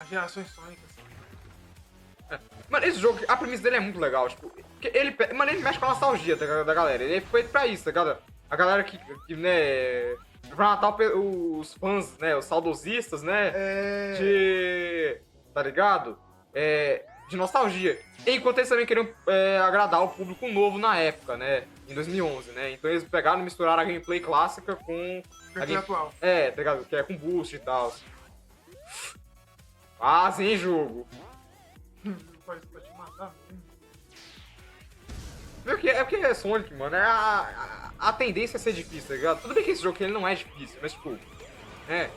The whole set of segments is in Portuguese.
As gerações sônicas. Mano, esse jogo, a premissa dele é muito legal, tipo, que ele, mano, ele mexe com a nostalgia da galera, ele é feito pra isso, tá ligado? A galera que né, pra matar os fãs, né, os saudosistas, né, tá ligado? De nostalgia. Enquanto eles também queriam agradar o público novo na época, né, em 2011, né, então eles pegaram e misturaram a gameplay clássica com a Gameplay atual. tá ligado? Que é com boost e tal. Ah, sem jogo. Pode te matar mesmo. É porque é Sonic, mano. A tendência é ser difícil, tá ligado? Tudo bem que esse jogo aqui, ele não é difícil, mas tipo. É.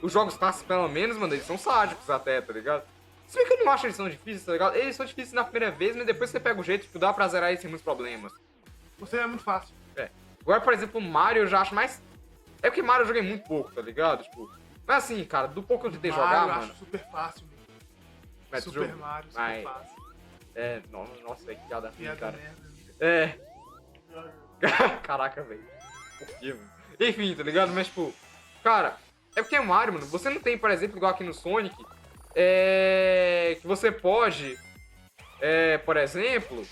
Os jogos clássicos, pelo menos, mano, eles são sádicos até, tá ligado? Se bem que eu não acho que eles são difíceis, tá ligado? Eles são difíceis na primeira vez, mas depois você pega o jeito, tipo, dá pra zerar eles sem muitos problemas. Você é muito fácil. É. Agora, por exemplo, o Mario eu já acho mais. É porque Mario eu joguei muito pouco, tá ligado? Tipo. Mas assim, cara, do pouco que eu tentei jogar, Eu mano. acho super fácil. Mas Super jogo- Mario, super Mas- fácil. Nossa, velho, que piada ruim, Piada cara. merda. É. Caraca, velho. Por quê, mano? Enfim, tá ligado? Mas, tipo, cara, é porque é Mario, mano. Você não tem, por exemplo, igual aqui no Sonic, que você pode, por exemplo,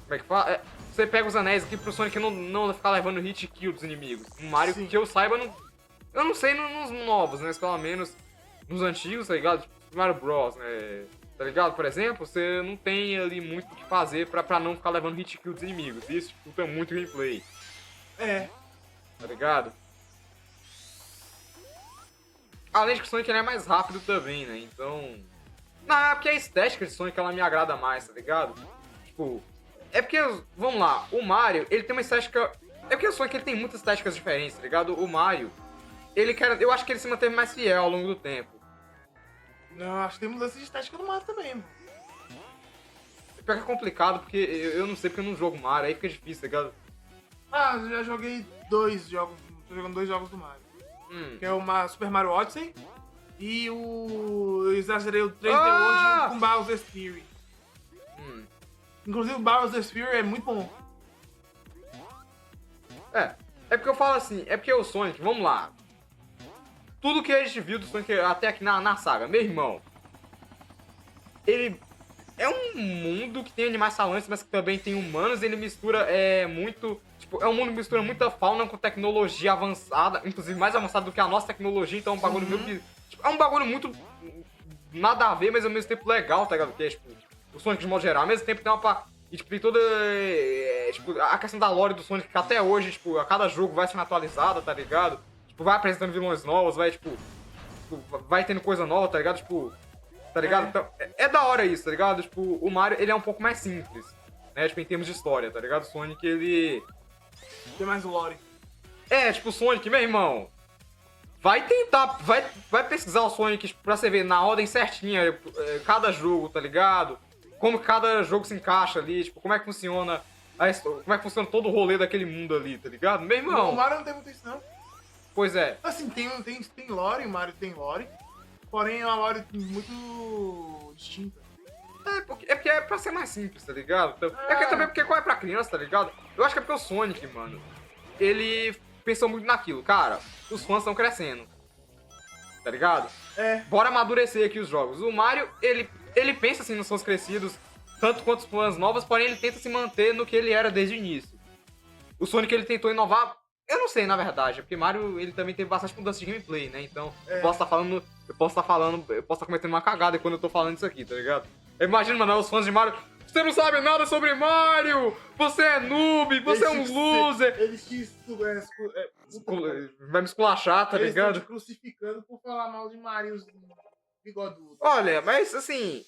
como é que fala? Você pega os anéis aqui pro Sonic não ficar levando hit kill dos inimigos. No Mario, Sim. que eu saiba, eu não sei nos novos, né? Mas pelo menos nos antigos, tá ligado? Tipo, Mario Bros, né? Tá ligado? Por exemplo, você não tem ali muito o que fazer pra não ficar levando hit kill dos inimigos. Isso dificulta muito o gameplay, É. tá ligado? Além de que o Sonic ele é mais rápido também, né? Então. Não, é porque a estética de Sonic ela me agrada mais, tá ligado? Tipo. É porque, vamos lá, o Mario, ele tem uma estética. É porque o Sonic ele tem muitas estéticas diferentes, tá ligado? O Mario, eu acho que ele se manteve mais fiel ao longo do tempo. Não, acho que tem mudança de estética no Mario também, mano. Pior que é complicado, porque eu não sei porque eu não jogo Mario, aí fica difícil, tá ligado? Ah, eu já joguei 2 jogos. Tô jogando 2 jogos do Mario. Hum. Que é o Super Mario Odyssey e o. Eu exagerei o 3D Ah! hoje com Bowser's Fury. Hum. Inclusive o Bowser's Fury é muito bom. É porque eu falo assim, é porque o Sonic, vamos lá. Tudo que a gente viu do Sonic até aqui na saga, meu irmão. Ele é um mundo que tem animais falantes, mas que também tem humanos, ele mistura muito. Tipo, é um mundo que mistura muita fauna com tecnologia avançada, inclusive mais avançada do que a nossa tecnologia, então é um bagulho meio que. Tipo, é um bagulho muito. Nada a ver, mas ao mesmo tempo legal, tá ligado? Que é, tipo, o Sonic de modo geral. Ao mesmo tempo tem uma. E, tipo, tem toda. Tipo, a questão da lore do Sonic, que até hoje, tipo, a cada jogo vai sendo atualizada, tá ligado? Tipo, vai apresentando vilões novos, vai, tipo, vai tendo coisa nova, tá ligado? Tipo, tá ligado? É. Então, é da hora isso, tá ligado? Tipo, o Mario, ele é um pouco mais simples, né? Tipo, em termos de história, tá ligado? O Sonic, ele. Tem mais o Lore. Tipo, o Sonic, meu irmão. Vai tentar, vai pesquisar o Sonic tipo, pra você ver na ordem certinha, cada jogo, tá ligado? Como cada jogo se encaixa ali, tipo, como é que funciona como é que funciona todo o rolê daquele mundo ali, tá ligado? Meu O irmão, Mario não tem muito isso, não. pois é. Assim, tem lore, o Mario tem lore. Porém, é uma lore muito distinta. É porque é pra ser mais simples, tá ligado? Então, é que também porque qual é pra criança, tá ligado? Eu acho que é porque o Sonic, mano, ele pensou muito naquilo. Cara, os fãs estão crescendo, tá ligado? Bora amadurecer aqui os jogos. O Mario, ele pensa assim nos fãs crescidos, tanto quanto os fãs novos, porém ele tenta se manter no que ele era desde o início. O Sonic, ele tentou inovar. Eu não sei, na verdade, porque Mario, ele também teve bastante mudança de gameplay, né? Então, eu posso estar cometendo uma cagada quando eu tô falando isso aqui, tá ligado? Imagina, mano, os fãs de Mario. Você não sabe nada sobre Mario! Você é noob! Você é um loser! Eles te Vai me esculachar, tá eles estão ligado? te crucificando por falar mal de Mario bigodudo. Olha, mas assim.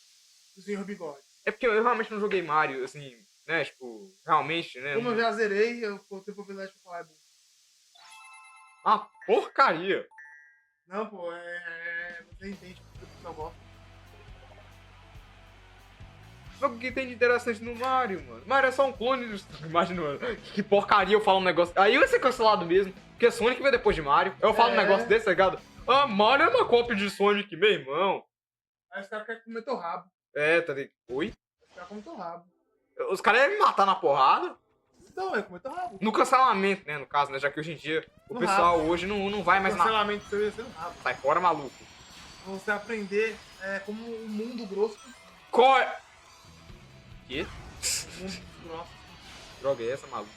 Do senhor bigode. É porque eu realmente não joguei Mario, assim, né? Tipo, realmente, né? Como eu já zerei, eu vou ter propriedade pra falar. Uma porcaria. Não, pô, você entende porque o pessoal gosta. Mas o que tem de interessante no Mario, mano? Mario é só um clone do. Imagina, mano. Que porcaria eu falo um negócio. Aí vai ser cancelado mesmo. Porque Sonic veio depois de Mario. Eu falo um negócio desse, tá ligado? Ah, Mario é uma cópia de Sonic, meu irmão. Aí os caras querem comer teu rabo. Tá ligado? Oi? Os caras comem teu rabo. Os caras iam me matar na porrada? Então, é comer teu rabo. No cancelamento, né, no caso, né? Já que hoje em dia o No pessoal rabo. hoje não vai mais na... Cancelamento seu ia ser no rabo. Sai fora, maluco. Pra você aprender como o mundo grosso. Qual é? Que? O mundo grosso. Droga é essa, maluco?